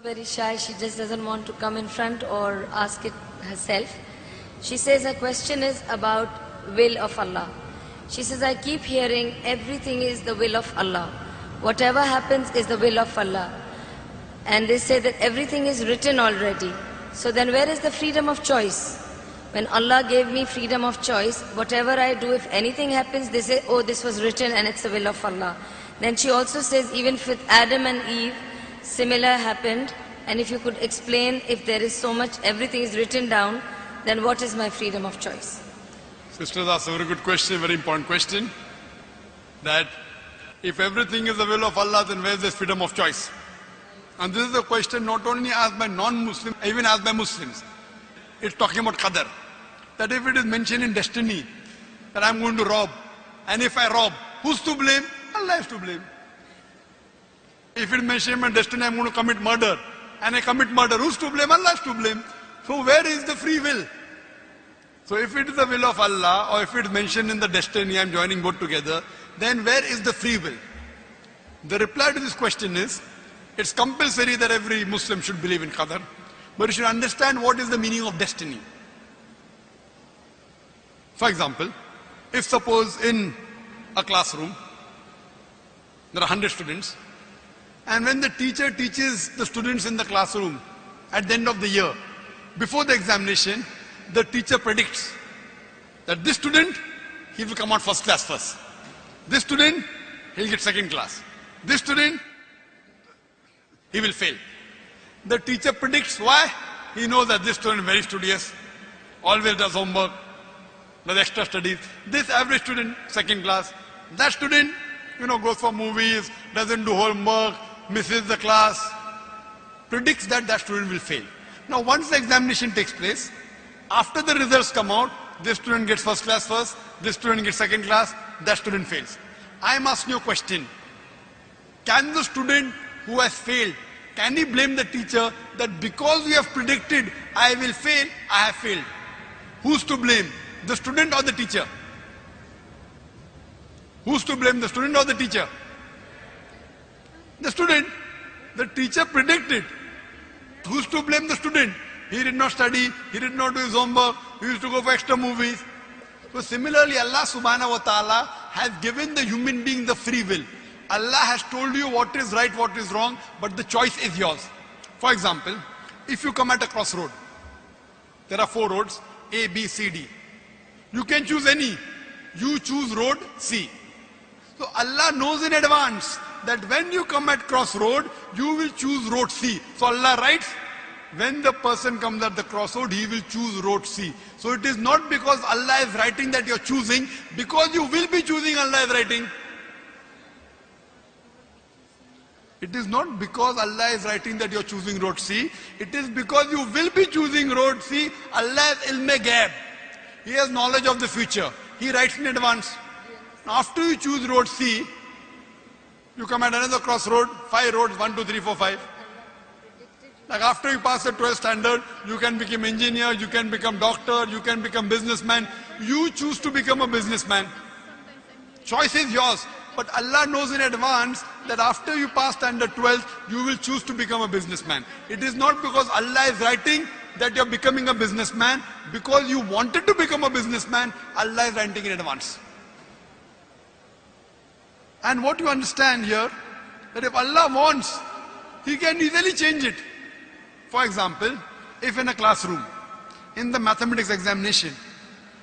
Very shy, she just doesn't want to come in front or ask it herself. She says her question is about will of Allah. She says, I keep hearing everything is the will of Allah. Whatever happens is the will of Allah. And they say that everything is written already. So then where is the freedom of choice? When Allah gave me freedom of choice, whatever I do, if anything happens, they say, oh, this was written and it's the will of Allah. Then she also says, even with Adam and Eve, similar happened. And if you could explain, if there is so much, everything is written down, then what is my freedom of choice? Sisters asked a very good question, very important question. That if everything is the will of Allah, then where is this freedom of choice? And this is a question not only asked by non-Muslims, even asked by Muslims. It's talking about qadar. That if it is mentioned in destiny, that I'm going to rob, and if I rob, who's to blame? Allah is to blame. If it is mentioned in destiny, I'm going to commit murder, and I commit murder, who's to blame? Allah is to blame. So where is the free will? So if it is the will of Allah, or if it is mentioned in the destiny, I'm joining both together, then where is the free will? The reply to this question is, it's compulsory that every Muslim should believe in qadar, but you should understand what is the meaning of destiny. For example, if suppose in a classroom, there are 100 students, and when the teacher teaches the students in the classroom at the end of the year, before the examination, the teacher predicts that this student, he will come out first class first. This student, he'll get second class. This student, he will fail. The teacher predicts why? He knows that this student is very studious, always does homework, does extra studies. This average student, second class. That student, goes for movies, doesn't do homework, misses the class, predicts that that student will fail. Now once the examination takes place, after the results come out, this student gets first class first, this student gets second class, that student fails. I am asking you a question. Can the student who has failed, can he blame the teacher that because you have predicted I will fail, I have failed? Who's to blame? The student or the teacher? Who's to blame, the student or the teacher? The student. The teacher predicted. Who's to blame the student? He did not study, he did not do his homework, he used to go for extra movies. So similarly, Allah subhanahu wa ta'ala has given the human being the free will. Allah has told you what is right, what is wrong, but the choice is yours. For example, if you come at a crossroad, there are 4 roads, A, B, C, D. You can choose any. You choose road C. So Allah knows in advance that when you come at crossroad, you will choose road C. So Allah writes, when the person comes at the crossroad, he will choose road C. So it is not because Allah is writing that you're choosing, because you will be choosing, Allah is writing. It is not because Allah is writing that you're choosing road C. It is because you will be choosing road C. Allah is ilme ghaib. He has knowledge of the future. He writes in advance. After you choose road C, you come at another crossroad, 5 roads, 1, 2, 3, 4, 5. Like after you pass the 12th standard, you can become engineer, you can become doctor, you can become businessman. You choose to become a businessman. Choice is yours. But Allah knows in advance that after you pass standard 12th, you will choose to become a businessman. It is not because Allah is writing that you're becoming a businessman. Because you wanted to become a businessman, Allah is writing in advance. And what you understand here, that if Allah wants, He can easily change it. For example, if in a classroom, in the mathematics examination,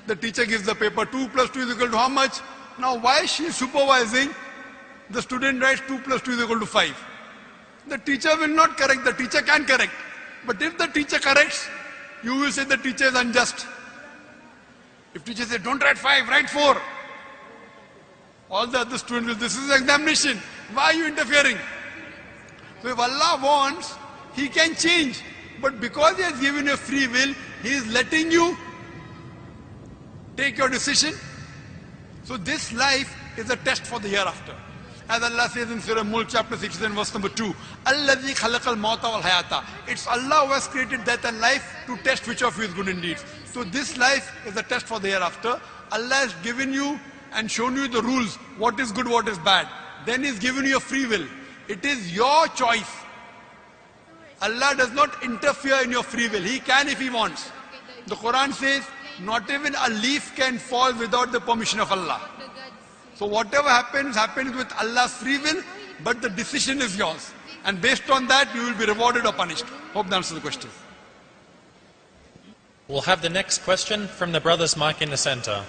the teacher gives the paper 2 plus 2 is equal to how much? Now why she is supervising, the student writes 2 plus 2 is equal to 5. The teacher will not correct, the teacher can correct. But if the teacher corrects, you will say the teacher is unjust. If teacher says, don't write 5, write 4. All the other students will, this is examination. Why are you interfering? So if Allah wants, He can change. But because He has given you free will, He is letting you take your decision. So this life is a test for the hereafter. As Allah says in Surah Mulk chapter 16 verse number 2, Alladhi khalaqal mauta wal hayata. It's Allah who has created death and life to test which of you is good in deeds. So this life is a test for the hereafter. Allah has given you and shown you the rules, what is good, what is bad. Then He's given you a free will. It is your choice. Allah does not interfere in your free will. He can if He wants. The Quran says, not even a leaf can fall without the permission of Allah. So whatever happens, happens with Allah's free will, but the decision is yours. And based on that, you will be rewarded or punished. Hope that answers the question. We'll have the next question from the brother's mic in the center.